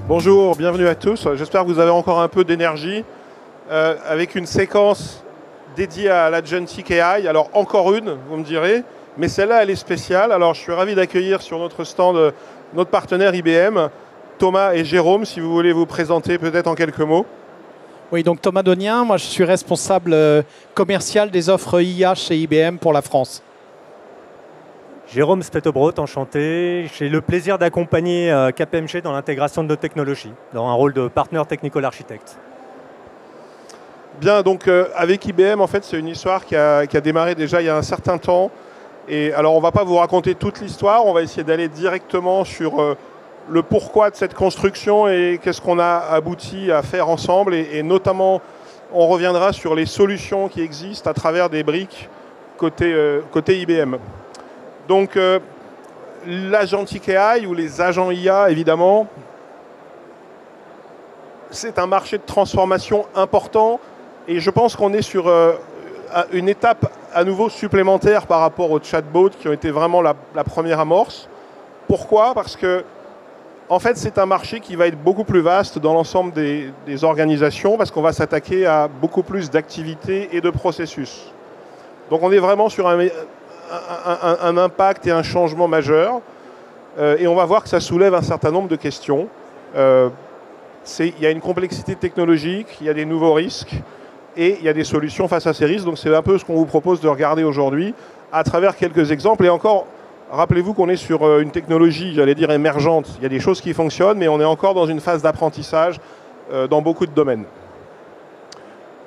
Bonjour, bienvenue à tous. J'espère que vous avez encore un peu d'énergie avec une séquence dédiée à l'Agentic AI. Alors encore une, vous me direz, mais celle-là, elle est spéciale. Alors je suis ravi d'accueillir sur notre stand notre partenaire IBM, Thomas et Jérôme, si vous voulez vous présenter peut-être en quelques mots. Oui, donc Thomas Donien, moi je suis responsable commercial des offres IA chez IBM pour la France. Jérôme Spetobrot, enchanté. J'ai le plaisir d'accompagner KPMG dans l'intégration de nos technologies, dans un rôle de partner technical architect. Bien, donc avec IBM, en fait, c'est une histoire qui a démarré déjà il y a un certain temps. Et alors, on ne va pas vous raconter toute l'histoire, on va essayer d'aller directement sur le pourquoi de cette construction et qu'est-ce qu'on a abouti à faire ensemble. Et notamment, on reviendra sur les solutions qui existent à travers des briques côté IBM. Donc, l'Agentic AI ou les agents IA, évidemment, c'est un marché de transformation important et je pense qu'on est sur une étape à nouveau supplémentaire par rapport aux chatbots qui ont été vraiment la première amorce. Pourquoi? Parce que, en fait, c'est un marché qui va être beaucoup plus vaste dans l'ensemble des organisations parce qu'on va s'attaquer à beaucoup plus d'activités et de processus. Donc, on est vraiment sur un impact et un changement majeur. Et on va voir que ça soulève un certain nombre de questions. Il y a une complexité technologique, il y a des nouveaux risques et il y a des solutions face à ces risques. Donc c'est un peu ce qu'on vous propose de regarder aujourd'hui à travers quelques exemples. Et encore, rappelez-vous qu'on est sur une technologie, j'allais dire, émergente. Il y a des choses qui fonctionnent, mais on est encore dans une phase d'apprentissage dans beaucoup de domaines.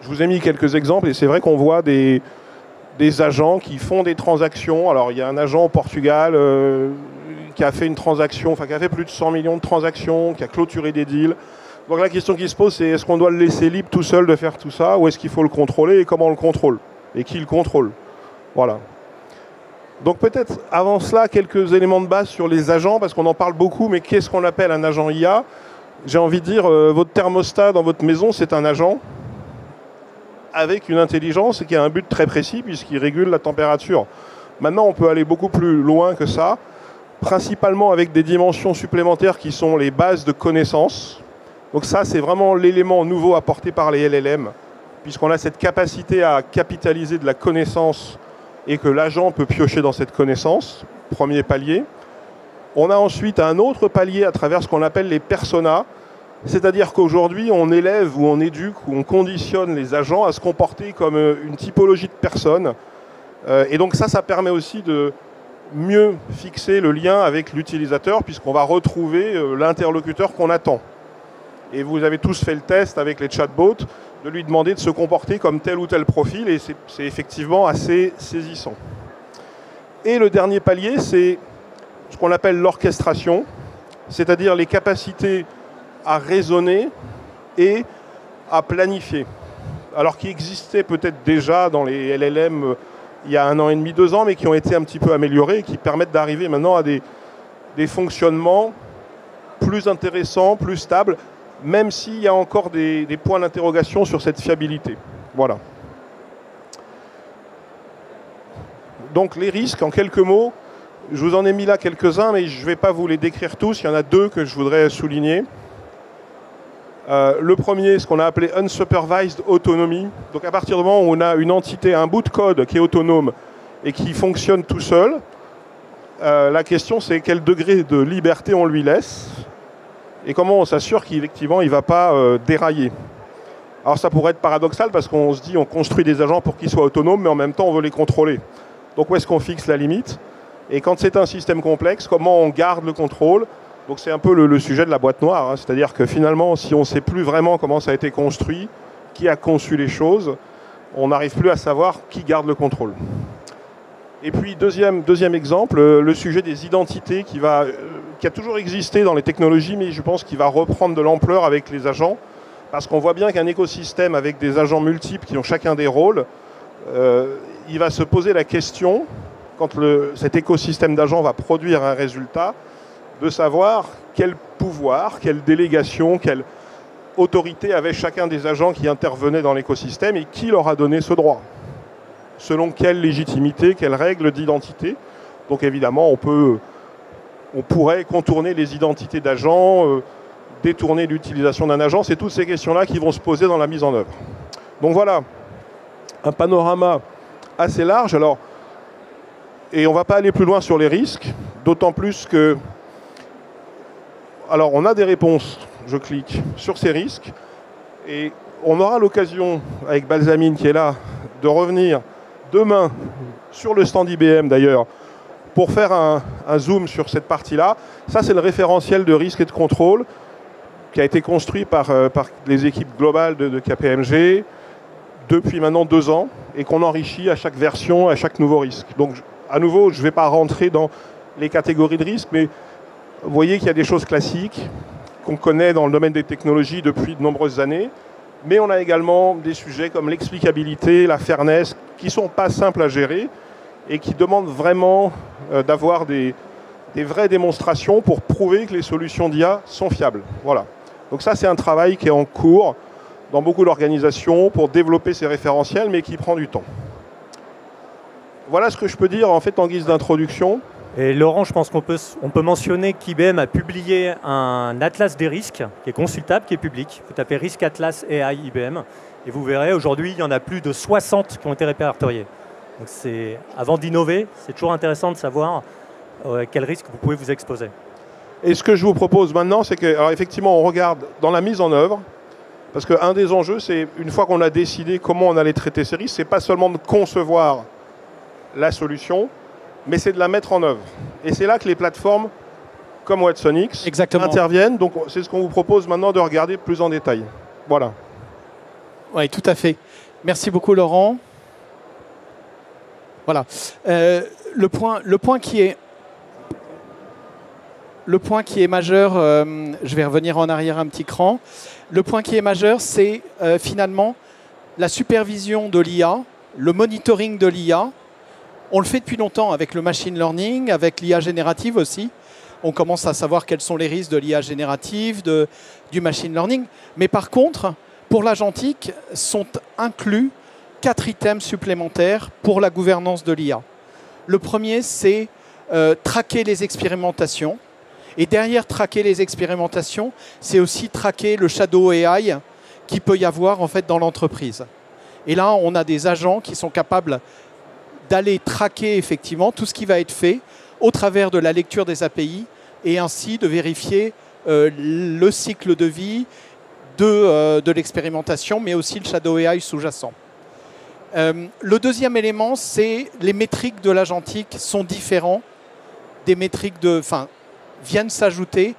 Je vous ai mis quelques exemples et c'est vrai qu'on voit des agents qui font des transactions. Alors, il y a un agent au Portugal qui a fait une transaction, enfin qui a fait plus de 100 millions de transactions, qui a clôturé des deals. Donc la question qui se pose, c'est est-ce qu'on doit le laisser libre tout seul de faire tout ça ou est-ce qu'il faut le contrôler et comment on le contrôle et qui le contrôle? Voilà. Donc peut-être avant cela, quelques éléments de base sur les agents parce qu'on en parle beaucoup, mais qu'est-ce qu'on appelle un agent IA? J'ai envie de dire, votre thermostat dans votre maison, c'est un agent avec une intelligence et qui a un but très précis puisqu'il régule la température. Maintenant, on peut aller beaucoup plus loin que ça, principalement avec des dimensions supplémentaires qui sont les bases de connaissances. Donc ça, c'est vraiment l'élément nouveau apporté par les LLM, puisqu'on a cette capacité à capitaliser de la connaissance et que l'agent peut piocher dans cette connaissance, premier palier. On a ensuite un autre palier à travers ce qu'on appelle les personas, c'est-à-dire qu'aujourd'hui, on élève ou on éduque ou on conditionne les agents à se comporter comme une typologie de personnes. Et donc ça permet aussi de mieux fixer le lien avec l'utilisateur puisqu'on va retrouver l'interlocuteur qu'on attend. Et vous avez tous fait le test avec les chatbots de lui demander de se comporter comme tel ou tel profil et c'est effectivement assez saisissant. Et le dernier palier, c'est ce qu'on appelle l'orchestration, c'est-à-dire les capacités à raisonner et à planifier. Alors qui existaient peut-être déjà dans les LLM il y a 1 an et demi, 2 ans, mais qui ont été un petit peu améliorés et qui permettent d'arriver maintenant à des fonctionnements plus intéressants, plus stables, même s'il y a encore des points d'interrogation sur cette fiabilité. Voilà. Donc les risques, en quelques mots, je vous en ai mis là quelques-uns, mais je ne vais pas vous les décrire tous. Il y en a 2 que je voudrais souligner. Le premier, ce qu'on a appelé unsupervised autonomy. Donc à partir du moment où on a une entité, un bout de code qui est autonome et qui fonctionne tout seul, la question c'est quel degré de liberté on lui laisse et comment on s'assure qu'effectivement il ne va pas dérailler. Alors ça pourrait être paradoxal parce qu'on se dit on construit des agents pour qu'ils soient autonomes mais en même temps on veut les contrôler. Donc où est-ce qu'on fixe la limite? Et quand c'est un système complexe, comment on garde le contrôle? Donc c'est un peu le sujet de la boîte noire, hein. C'est-à-dire que finalement, si on ne sait plus vraiment comment ça a été construit, qui a conçu les choses, on n'arrive plus à savoir qui garde le contrôle. Et puis deuxième exemple, le sujet des identités qui a toujours existé dans les technologies, mais je pense qu'il va reprendre de l'ampleur avec les agents, parce qu'on voit bien qu'un écosystème avec des agents multiples qui ont chacun des rôles, il va se poser la question, quand cet écosystème d'agents va produire un résultat, de savoir quel pouvoir, quelle délégation, quelle autorité avait chacun des agents qui intervenaient dans l'écosystème et qui leur a donné ce droit. Selon quelle légitimité, quelles règles d'identité. Donc évidemment, on pourrait contourner les identités d'agents, détourner l'utilisation d'un agent. C'est toutes ces questions-là qui vont se poser dans la mise en œuvre. Donc voilà, un panorama assez large. Alors, et on ne va pas aller plus loin sur les risques, d'autant plus que... Alors, on a des réponses, je clique, sur ces risques. Et on aura l'occasion, avec Balsamine qui est là, de revenir demain sur le stand IBM d'ailleurs, pour faire un zoom sur cette partie-là. Ça, c'est le référentiel de risque et de contrôle qui a été construit par les équipes globales de KPMG depuis maintenant 2 ans et qu'on enrichit à chaque version, à chaque nouveau risque. Donc, à nouveau, je ne vais pas rentrer dans les catégories de risques, mais vous voyez qu'il y a des choses classiques qu'on connaît dans le domaine des technologies depuis de nombreuses années, mais on a également des sujets comme l'explicabilité, la fairness, qui ne sont pas simples à gérer et qui demandent vraiment d'avoir des vraies démonstrations pour prouver que les solutions d'IA sont fiables. Voilà. Donc ça, c'est un travail qui est en cours dans beaucoup d'organisations pour développer ces référentiels, mais qui prend du temps. Voilà ce que je peux dire en fait en guise d'introduction. Et Laurent, je pense qu'on peut mentionner qu'IBM a publié un atlas des risques qui est consultable, qui est public. Vous tapez Risk Atlas AI IBM et vous verrez, aujourd'hui, il y en a plus de 60 qui ont été répertoriés. Donc avant d'innover, c'est toujours intéressant de savoir quels risques vous pouvez vous exposer. Et ce que je vous propose maintenant, c'est que, alors effectivement, on regarde dans la mise en œuvre, parce qu'un des enjeux, c'est une fois qu'on a décidé comment on allait traiter ces risques, c'est pas seulement de concevoir la solution, mais c'est de la mettre en œuvre. Et c'est là que les plateformes comme Watsonix interviennent. Donc c'est ce qu'on vous propose maintenant de regarder plus en détail. Voilà. Oui, tout à fait. Merci beaucoup, Laurent. Voilà. Le point qui est majeur, je vais revenir en arrière un petit cran. Le point qui est majeur, c'est finalement la supervision de l'IA, le monitoring de l'IA. On le fait depuis longtemps avec le machine learning, avec l'IA générative aussi. On commence à savoir quels sont les risques de l'IA générative, du machine learning. Mais par contre, pour l'agentique, sont inclus 4 items supplémentaires pour la gouvernance de l'IA. Le premier, c'est traquer les expérimentations. Et derrière traquer les expérimentations, c'est aussi traquer le shadow AI qu'il peut y avoir en fait dans l'entreprise. Et là, on a des agents qui sont capables d'aller traquer effectivement tout ce qui va être fait au travers de la lecture des API et ainsi de vérifier le cycle de vie de l'expérimentation, mais aussi le shadow AI sous-jacent. Le deuxième élément, c'est les métriques de l'agentique sont différents des métriques viennent s'ajouter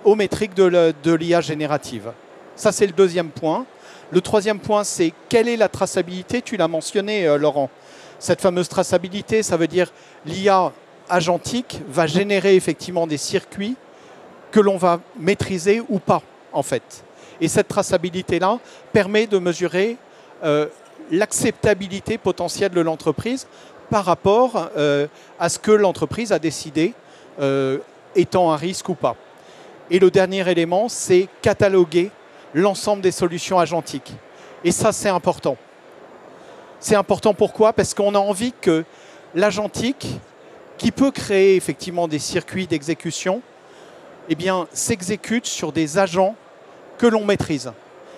aux métriques de l'IA générative. Ça, c'est le deuxième point. Le troisième point, c'est quelle est la traçabilité? Tu l'as mentionné, Laurent. Cette fameuse traçabilité, ça veut dire l'IA agentique va générer effectivement des circuits que l'on va maîtriser ou pas, en fait. Et cette traçabilité-là permet de mesurer l'acceptabilité potentielle de l'entreprise par rapport à ce que l'entreprise a décidé étant un risque ou pas. Et le dernier élément, c'est cataloguer l'ensemble des solutions agentiques. Et ça, c'est important. C'est important pourquoi? Parce qu'on a envie que l'agentique, qui peut créer effectivement des circuits d'exécution, eh bien, s'exécute sur des agents que l'on maîtrise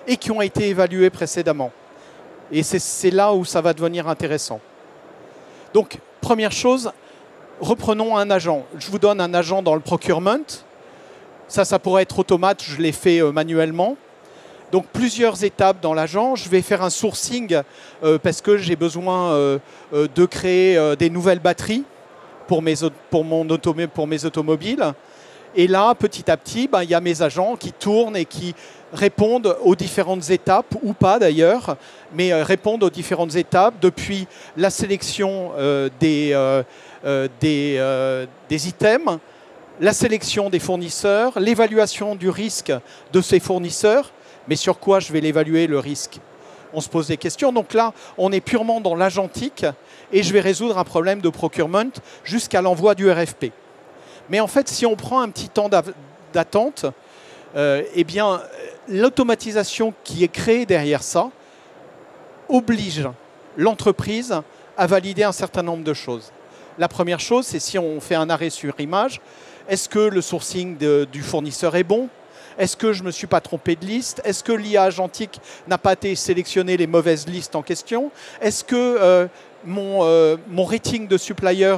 et qui ont été évalués précédemment. Et c'est là où ça va devenir intéressant. Donc, première chose, reprenons un agent. Je vous donne un agent dans le procurement. Ça pourrait être automate, je l'ai fait manuellement. Donc plusieurs étapes dans l'agent. Je vais faire un sourcing parce que j'ai besoin de créer des nouvelles batteries pour mes automobiles. Et là, petit à petit, il y a mes agents qui tournent et qui répondent aux différentes étapes, ou pas d'ailleurs, mais répondent aux différentes étapes depuis la sélection des items, la sélection des fournisseurs, l'évaluation du risque de ces fournisseurs. Mais sur quoi je vais l'évaluer, le risque? On se pose des questions. Donc là, on est purement dans l'agentique et je vais résoudre un problème de procurement jusqu'à l'envoi du RFP. Mais en fait, si on prend un petit temps d'attente, eh bien, l'automatisation qui est créée derrière ça oblige l'entreprise à valider un certain nombre de choses. La première chose, c'est si on fait un arrêt sur image, est-ce que le sourcing du fournisseur est bon? Est-ce que je ne me suis pas trompé de liste? Est-ce que l'IA agentique n'a pas été sélectionné les mauvaises listes en question? Est-ce que mon rating de supplier,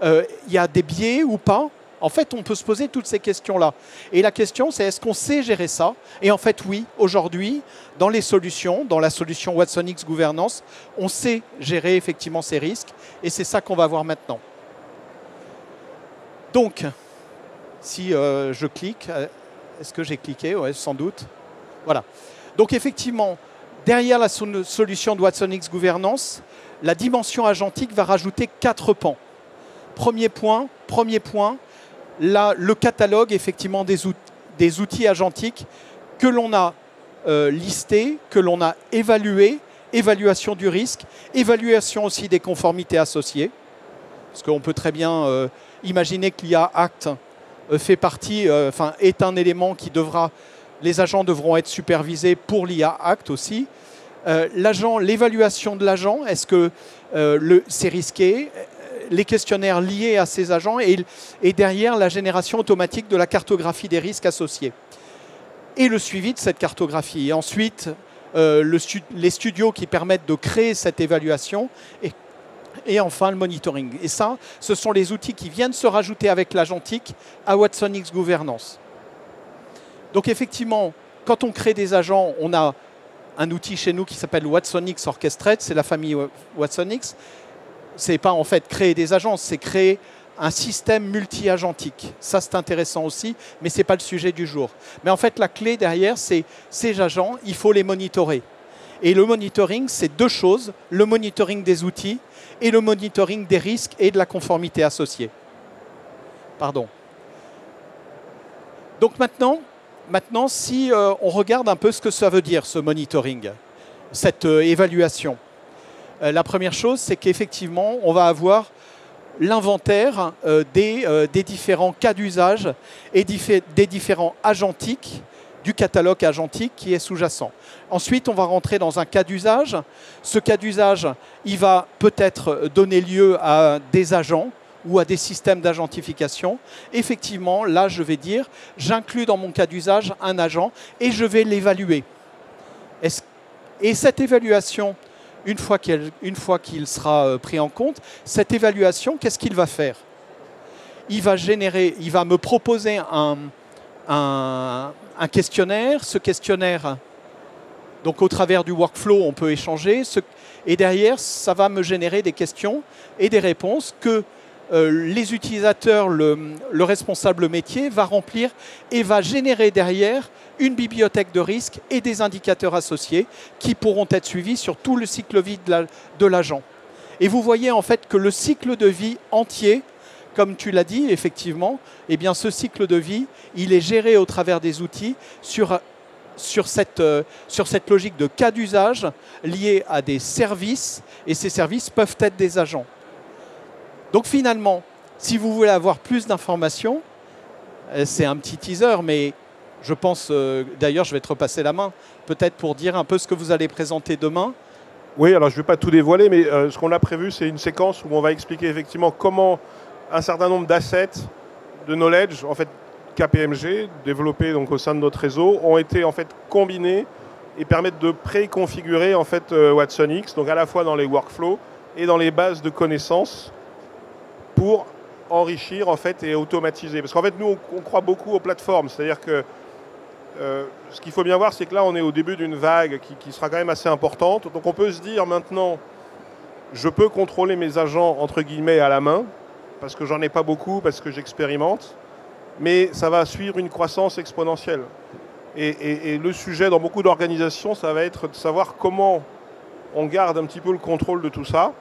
il y a des biais ou pas? En fait, on peut se poser toutes ces questions-là. Et la question, c'est est-ce qu'on sait gérer ça? Et en fait, oui, aujourd'hui, dans les solutions, dans la solution Watsonix Gouvernance, on sait gérer effectivement ces risques. Et c'est ça qu'on va voir maintenant. Donc, si je clique, est-ce que j'ai cliqué? Oui, sans doute. Voilà. Donc, effectivement, derrière la solution de Watsonix Gouvernance, la dimension agentique va rajouter 4 pans. Premier point, là, le catalogue effectivement des outils agentiques que l'on a listés, que l'on a évalués, évaluation du risque, évaluation aussi des conformités associées. Parce qu'on peut très bien imaginer que l'IA Act fait partie, est un élément qui les agents devront être supervisés pour l'IA Act aussi. L'évaluation de l'agent, est-ce que c'est risqué? Les questionnaires liés à ces agents et derrière la génération automatique de la cartographie des risques associés. Et le suivi de cette cartographie. Et ensuite, les studios qui permettent de créer cette évaluation et enfin le monitoring. Et ça, ce sont les outils qui viennent se rajouter avec l'agentique à Watsonix Gouvernance. Donc effectivement, quand on crée des agents, on a un outil chez nous qui s'appelle Watsonix Orchestrate, c'est la famille Watsonix. Ce n'est pas en fait créer des agences, c'est créer un système multi-agentique. Ça, c'est intéressant aussi, mais ce n'est pas le sujet du jour. Mais en fait, la clé derrière, c'est ces agents, il faut les monitorer. Et le monitoring, c'est 2 choses, le monitoring des outils et le monitoring des risques et de la conformité associée. Pardon. Donc maintenant si on regarde un peu ce que ça veut dire, ce monitoring, cette évaluation. La première chose, c'est qu'effectivement, on va avoir l'inventaire des différents cas d'usage et des différents agentiques du catalogue agentique qui est sous-jacent. Ensuite, on va rentrer dans un cas d'usage. Ce cas d'usage, il va peut-être donner lieu à des agents ou à des systèmes d'agentification. Effectivement, là, je vais dire, j'inclus dans mon cas d'usage un agent et je vais l'évaluer. Et cette évaluation, une fois qu'il sera pris en compte, cette évaluation, qu'est-ce qu'il va faire? Il va me proposer un questionnaire. Ce questionnaire, donc au travers du workflow, on peut échanger. Et derrière, ça va me générer des questions et des réponses que les utilisateurs, le responsable métier va remplir et va générer derrière une bibliothèque de risques et des indicateurs associés qui pourront être suivis sur tout le cycle de vie de l'agent. Et vous voyez en fait que le cycle de vie entier, comme tu l'as dit, effectivement, eh bien, ce cycle de vie, il est géré au travers des outils sur cette logique de cas d'usage liée à des services, et ces services peuvent être des agents. Donc finalement, si vous voulez avoir plus d'informations, c'est un petit teaser, mais je pense, d'ailleurs, je vais te repasser la main, peut-être pour dire un peu ce que vous allez présenter demain. Oui, alors je ne vais pas tout dévoiler, mais ce qu'on a prévu, c'est une séquence où on va expliquer effectivement comment un certain nombre d'assets, de knowledge, en fait KPMG, développés donc au sein de notre réseau, ont été en fait combinés et permettent de préconfigurer en fait Watsonix, donc à la fois dans les workflows et dans les bases de connaissances pour enrichir en fait et automatiser. Parce qu'en fait, nous, on croit beaucoup aux plateformes, c'est-à-dire que ce qu'il faut bien voir, c'est que là, on est au début d'une vague qui sera quand même assez importante. Donc on peut se dire maintenant, je peux contrôler mes agents, entre guillemets, à la main, parce que j'en ai pas beaucoup, parce que j'expérimente, mais ça va suivre une croissance exponentielle. Et le sujet dans beaucoup d'organisations, ça va être de savoir comment on garde un petit peu le contrôle de tout ça,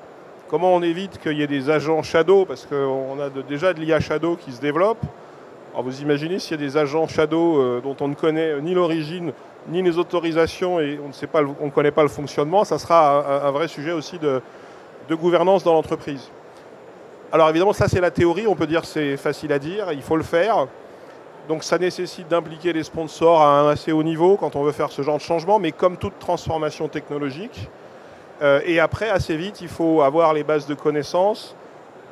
comment on évite qu'il y ait des agents shadow, parce qu'on a déjà de l'IA shadow qui se développe. Alors vous imaginez s'il y a des agents shadow dont on ne connaît ni l'origine, ni les autorisations, et on ne connaît pas le fonctionnement, ça sera un vrai sujet aussi de gouvernance dans l'entreprise. Alors évidemment, ça c'est la théorie, on peut dire que c'est facile à dire, il faut le faire. Donc ça nécessite d'impliquer les sponsors à un assez haut niveau quand on veut faire ce genre de changement, mais comme toute transformation technologique. Et après, assez vite, il faut avoir les bases de connaissances,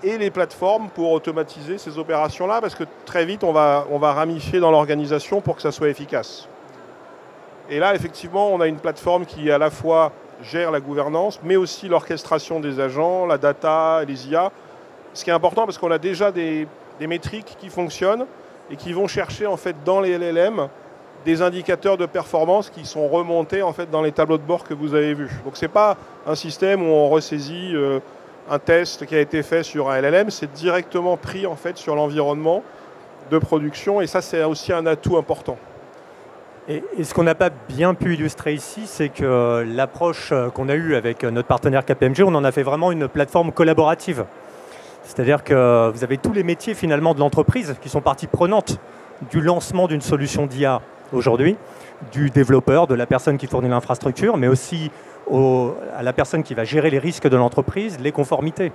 et les plateformes pour automatiser ces opérations-là, parce que très vite, on va ramifier dans l'organisation pour que ça soit efficace. Et là, effectivement, on a une plateforme qui à la fois gère la gouvernance, mais aussi l'orchestration des agents, la data, les IA. Ce qui est important, parce qu'on a déjà des métriques qui fonctionnent et qui vont chercher en fait dans les LLM des indicateurs de performance qui sont remontés en fait dans les tableaux de bord que vous avez vus. Donc c'est pas un système où on ressaisit un test qui a été fait sur un LLM, c'est directement pris en fait sur l'environnement de production, et ça c'est aussi un atout important. Et ce qu'on n'a pas bien pu illustrer ici, c'est que l'approche qu'on a eue avec notre partenaire KPMG, on en a fait vraiment une plateforme collaborative. C'est-à-dire que vous avez tous les métiers finalement de l'entreprise qui sont partie prenante du lancement d'une solution d'IA aujourd'hui, du développeur, de la personne qui fournit l'infrastructure, mais aussi à la personne qui va gérer les risques de l'entreprise, les conformités.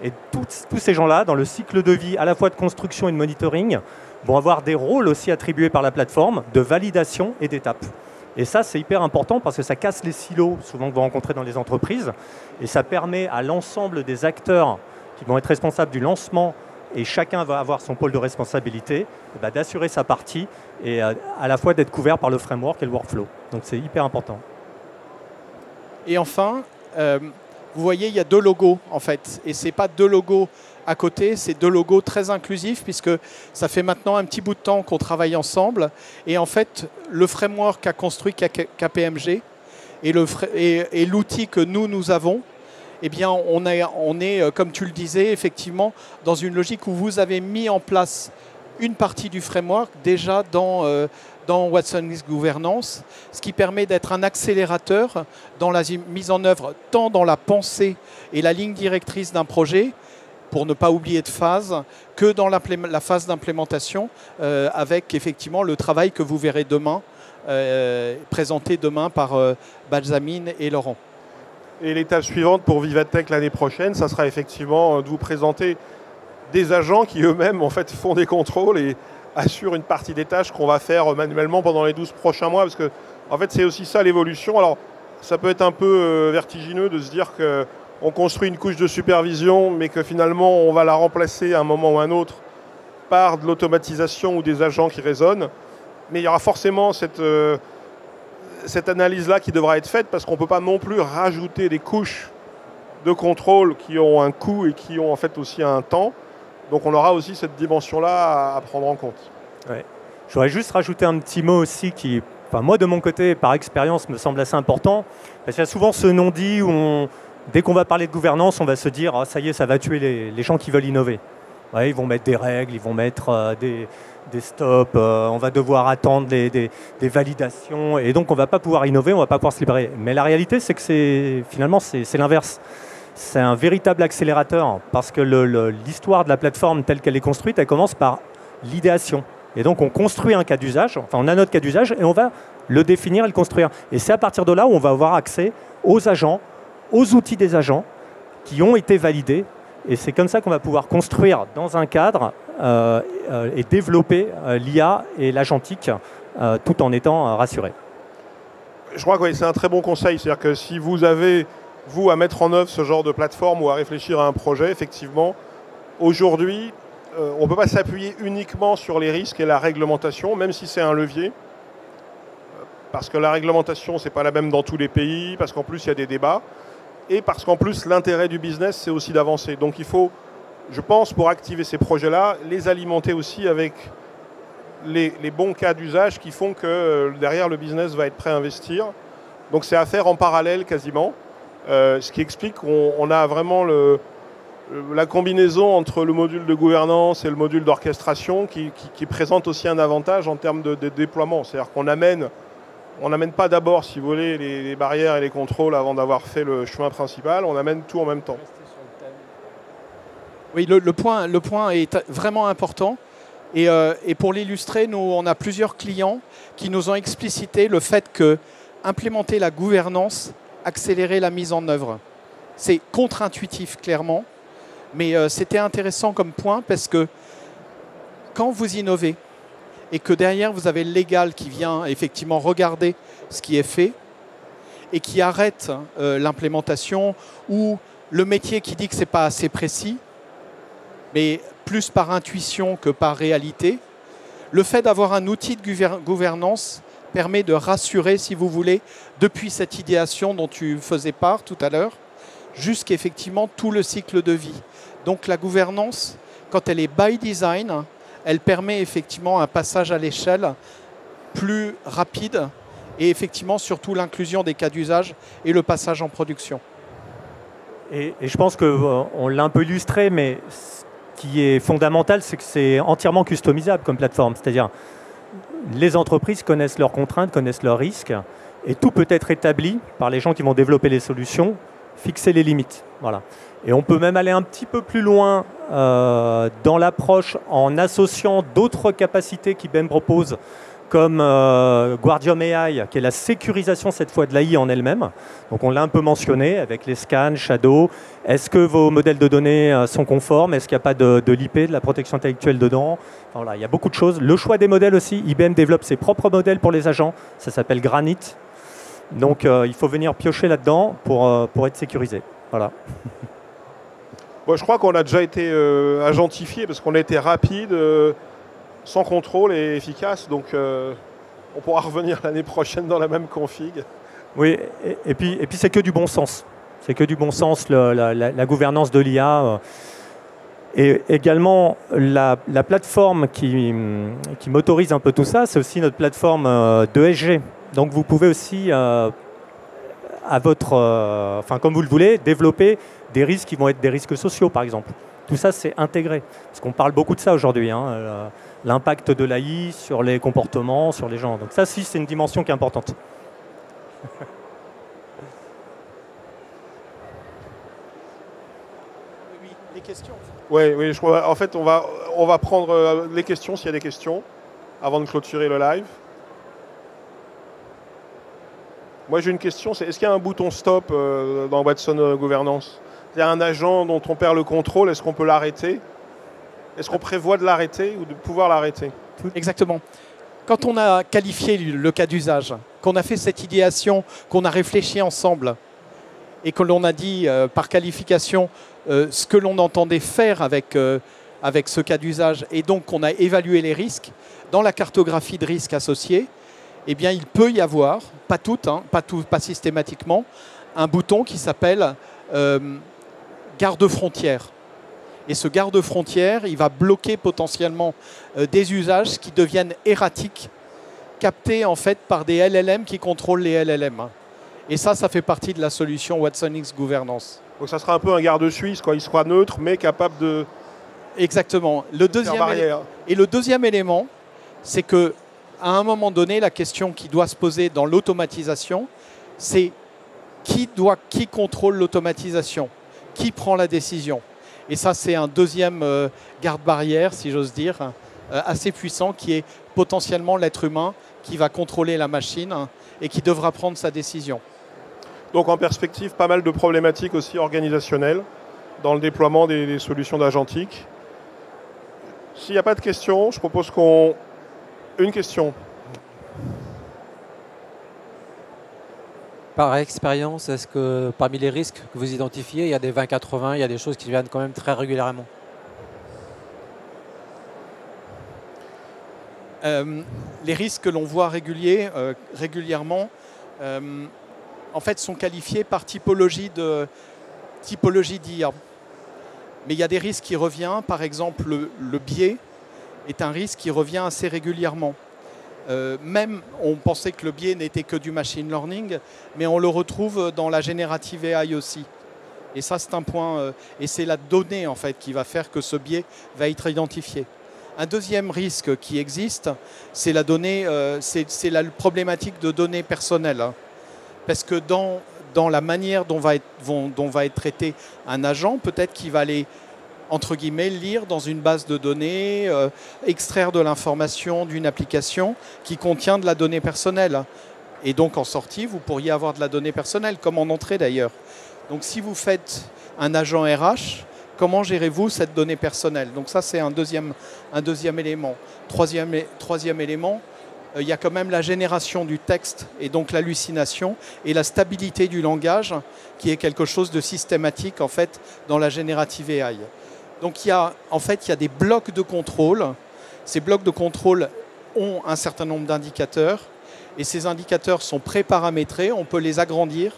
Et tous ces gens-là, dans le cycle de vie à la fois de construction et de monitoring, vont avoir des rôles aussi attribués par la plateforme de validation et d'étape. Et ça, c'est hyper important parce que ça casse les silos souvent que vous rencontrez dans les entreprises, et ça permet à l'ensemble des acteurs qui vont être responsables du lancement, et chacun va avoir son pôle de responsabilité, d'assurer sa partie et à la fois d'être couvert par le framework et le workflow. Donc c'est hyper important. Et enfin, vous voyez, il y a 2 logos en fait. Et ce n'est pas 2 logos à côté, c'est 2 logos très inclusifs puisque ça fait maintenant un petit bout de temps qu'on travaille ensemble. Et en fait, le framework qu'a construit KPMG et l'outil que nous avons, eh bien, on est, comme tu le disais, effectivement, dans une logique où vous avez mis en place une partie du framework déjà dans Watson Risk Governance, ce qui permet d'être un accélérateur dans la mise en œuvre, tant dans la pensée et la ligne directrice d'un projet, pour ne pas oublier de phase, que dans la phase d'implémentation, avec effectivement le travail que vous verrez demain, présenté demain par Balsamine et Laurent. Et l'étape suivante pour Vivatech l'année prochaine, ça sera effectivement de vous présenter des agents qui eux-mêmes en fait font des contrôles et assurent une partie des tâches qu'on va faire manuellement pendant les 12 prochains mois, parce que en fait c'est aussi ça l'évolution. Alors ça peut être un peu vertigineux de se dire qu'on construit une couche de supervision, mais que finalement on va la remplacer à un moment ou à un autre par de l'automatisation ou des agents qui raisonnent. Mais il y aura forcément cette analyse-là qui devra être faite, parce qu'on ne peut pas non plus rajouter des couches de contrôle qui ont un coût et qui ont en fait aussi un temps. Donc on aura aussi cette dimension-là à prendre en compte. Ouais. Je voudrais juste rajouter un petit mot aussi qui, enfin, moi de mon côté, par expérience, me semble assez important. Parce qu'il y a souvent ce non-dit où dès qu'on va parler de gouvernance, on va se dire ah, ça y est, ça va tuer les gens qui veulent innover. Ouais, ils vont mettre des règles, ils vont mettre des stops, on va devoir attendre des validations, et donc on ne va pas pouvoir innover, on ne va pas pouvoir se libérer. Mais la réalité, c'est que finalement, c'est l'inverse. C'est un véritable accélérateur, parce que l'histoire de la plateforme telle qu'elle est construite, elle commence par l'idéation. Et donc on construit un cas d'usage, enfin on a notre cas d'usage, et on va le définir et le construire. Et c'est à partir de là où on va avoir accès aux agents, aux outils des agents qui ont été validés. Et c'est comme ça qu'on va pouvoir construire dans un cadre et développer l'IA et l'agentique tout en étant rassuré. Je crois que oui, c'est un très bon conseil. C'est-à-dire que si vous avez, vous, à mettre en œuvre ce genre de plateforme ou à réfléchir à un projet, effectivement, aujourd'hui, on ne peut pas s'appuyer uniquement sur les risques et la réglementation, même si c'est un levier. Parce que la réglementation, ce n'est pas la même dans tous les pays, parce qu'en plus, il y a des débats. Et parce qu'en plus, l'intérêt du business, c'est aussi d'avancer. Donc il faut, je pense, pour activer ces projets-là, les alimenter aussi avec les bons cas d'usage qui font que derrière, le business va être prêt à investir. Donc c'est à faire en parallèle quasiment. Ce qui explique qu'on a vraiment la combinaison entre le module de gouvernance et le module d'orchestration qui présente aussi un avantage en termes de déploiement. C'est-à-dire qu'on on n'amène pas d'abord, si vous voulez, les barrières et les contrôles avant d'avoir fait le chemin principal, on amène tout en même temps. Oui, le point est vraiment important. Et pour l'illustrer, nous, on a plusieurs clients qui nous ont explicité le fait que implémenter la gouvernance, accélérer la mise en œuvre. C'est contre-intuitif, clairement, mais c'était intéressant comme point parce que quand vous innovez, et que derrière, vous avez le légal qui vient effectivement regarder ce qui est fait et qui arrête l'implémentation, ou le métier qui dit que ce n'est pas assez précis, mais plus par intuition que par réalité. Le fait d'avoir un outil de gouvernance permet de rassurer, si vous voulez, depuis cette idéation dont tu faisais part tout à l'heure, jusqu'effectivement tout le cycle de vie. Donc la gouvernance, quand elle est by design, elle permet effectivement un passage à l'échelle plus rapide et effectivement surtout l'inclusion des cas d'usage et le passage en production. Et je pense qu'on l'a un peu illustré, mais ce qui est fondamental, c'est que c'est entièrement customisable comme plateforme. C'est-à-dire, les entreprises connaissent leurs contraintes, connaissent leurs risques, et tout peut être établi par les gens qui vont développer les solutions, fixer les limites. Voilà. Et on peut même aller un petit peu plus loin dans l'approche en associant d'autres capacités qu'IBM propose, comme Guardium AI, qui est la sécurisation cette fois de l'AI en elle-même. Donc on l'a un peu mentionné avec les scans, Shadow. Est-ce que vos modèles de données sont conformes? Est-ce qu'il n'y a pas de l'IP, de la protection intellectuelle dedans? Enfin, voilà, il y a beaucoup de choses. Le choix des modèles aussi, IBM développe ses propres modèles pour les agents. Ça s'appelle Granite. Donc il faut venir piocher là-dedans pour être sécurisé. Voilà. Bon, je crois qu'on a déjà été agentifié parce qu'on a été rapide, sans contrôle et efficace. Donc on pourra revenir l'année prochaine dans la même config. Oui, et puis c'est que du bon sens. C'est que du bon sens, la gouvernance de l'IA. Et également, la plateforme qui m'autorise un peu tout ça, c'est aussi notre plateforme d'ESG. Donc vous pouvez aussi, comme vous le voulez, développer des risques qui vont être des risques sociaux, par exemple. Tout ça, c'est intégré. Parce qu'on parle beaucoup de ça aujourd'hui, hein, l'impact de l'AI sur les comportements, sur les gens. Donc ça, si, c'est une dimension qui est importante. Oui, les questions. Oui, je crois. En fait, on va prendre les questions, s'il y a des questions, avant de clôturer le live. Moi, j'ai une question, c'est est-ce qu'il y a un bouton stop dans Watson Gouvernance? Il y a un agent dont on perd le contrôle, est-ce qu'on peut l'arrêter? Est-ce qu'on prévoit de l'arrêter ou de pouvoir l'arrêter? Exactement. Quand on a qualifié le cas d'usage, qu'on a fait cette idéation, qu'on a réfléchi ensemble, et que l'on a dit par qualification ce que l'on entendait faire avec ce cas d'usage, et donc qu'on a évalué les risques, dans la cartographie de risques associés, eh bien, il peut y avoir, pas toutes, hein, pas systématiquement, un bouton qui s'appelle garde-frontière. Et ce garde-frontière, il va bloquer potentiellement des usages qui deviennent erratiques, captés en fait par des LLM qui contrôlent les LLM. Et ça fait partie de la solution watsonx Gouvernance. Donc ça sera un peu un garde suisse, quoi. Il sera neutre, mais capable de... Exactement. Le deuxième élément, c'est que à un moment donné, la question qui doit se poser dans l'automatisation, c'est qui contrôle l'automatisation? Qui prend la décision? Et ça, c'est un deuxième garde-barrière, si j'ose dire, assez puissant, qui est potentiellement l'être humain qui va contrôler la machine et qui devra prendre sa décision. Donc en perspective, pas mal de problématiques aussi organisationnelles dans le déploiement des solutions d'agentique. S'il n'y a pas de questions, je propose qu'on... Une question. Par expérience, est-ce que parmi les risques que vous identifiez, il y a des 20-80, il y a des choses qui viennent quand même très régulièrement? Les risques que l'on voit régulièrement, en fait, sont qualifiés par typologie d'IA. Mais il y a des risques qui reviennent, par exemple le biais est un risque qui revient assez régulièrement. Même, on pensait que le biais n'était que du machine learning, mais on le retrouve dans la générative AI aussi. Et ça, c'est un point, et c'est la donnée en fait qui va faire que ce biais va être identifié. Un deuxième risque qui existe, c'est la donnée, c'est la problématique de données personnelles, hein. Parce que dans la manière dont va être traité un agent, peut-être qu'il va aller entre guillemets, lire dans une base de données, extraire de l'information d'une application qui contient de la donnée personnelle. Et donc en sortie, vous pourriez avoir de la donnée personnelle, comme en entrée d'ailleurs. Donc si vous faites un agent RH, comment gérez-vous cette donnée personnelle? Donc ça, c'est un deuxième élément. Troisième élément, il y a quand même la génération du texte et donc l'hallucination et la stabilité du langage qui est quelque chose de systématique en fait dans la générative AI. Donc en fait, il y a des blocs de contrôle. Ces blocs de contrôle ont un certain nombre d'indicateurs et ces indicateurs sont pré-paramétrés, on peut les agrandir.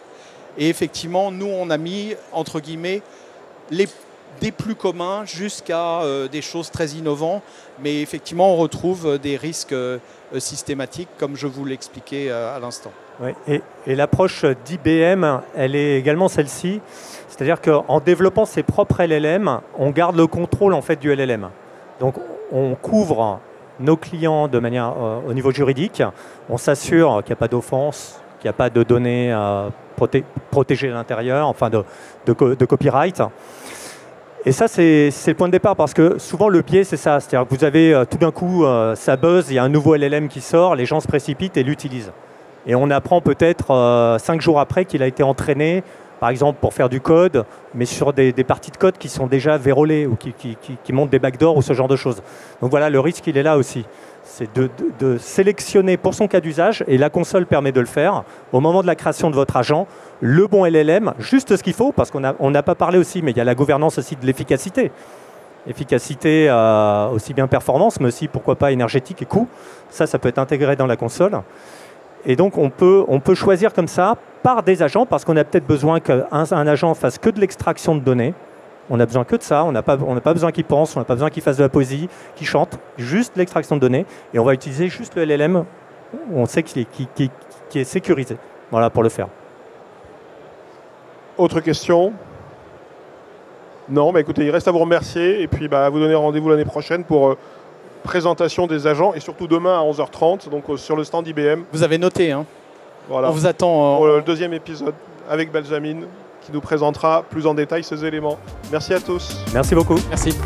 Et effectivement, nous, on a mis, entre guillemets, des plus communs jusqu'à des choses très innovantes. Mais effectivement, on retrouve des risques systématiques, comme je vous l'expliquais à l'instant. Oui, et l'approche d'IBM, elle est également celle-ci. C'est-à-dire qu'en développant ses propres LLM, on garde le contrôle en fait, du LLM. Donc, on couvre nos clients de manière au niveau juridique. On s'assure qu'il n'y a pas d'offense, qu'il n'y a pas de données protégées à l'intérieur, enfin de copyright. Et ça, c'est le point de départ, parce que souvent, le biais, c'est ça. C'est-à-dire que vous avez tout d'un coup, ça buzz, il y a un nouveau LLM qui sort, les gens se précipitent et l'utilisent. Et on apprend peut-être 5 jours après qu'il a été entraîné, par exemple, pour faire du code, mais sur des parties de code qui sont déjà vérolées ou qui montrent des backdoors ou ce genre de choses. Donc voilà, le risque, il est là aussi. C'est de sélectionner pour son cas d'usage, et la console permet de le faire, au moment de la création de votre agent, le bon LLM, juste ce qu'il faut, parce qu'on n'a pas parlé aussi, mais il y a la gouvernance aussi de l'efficacité. Efficacité, aussi bien performance, mais aussi, pourquoi pas, énergétique et coût. Ça peut être intégré dans la console. Et donc, on peut choisir comme ça, par des agents, parce qu'on a peut-être besoin qu'un agent fasse que de l'extraction de données. On n'a besoin que de ça, on n'a pas besoin qu'il pense, on n'a pas besoin qu'il fasse de la poésie, qu'il chante, juste l'extraction de données. Et on va utiliser juste le LLM où on sait qu'il est sécurisé, voilà, pour le faire. Autre question? Non, bah écoutez, il reste à vous remercier et puis à vous donner rendez-vous l'année prochaine pour présentation des agents et surtout demain à 11h30, donc sur le stand IBM. Vous avez noté, hein? Voilà. On vous attend. Pour le deuxième épisode avec Benjamin qui nous présentera plus en détail ces éléments. Merci à tous. Merci beaucoup. Merci.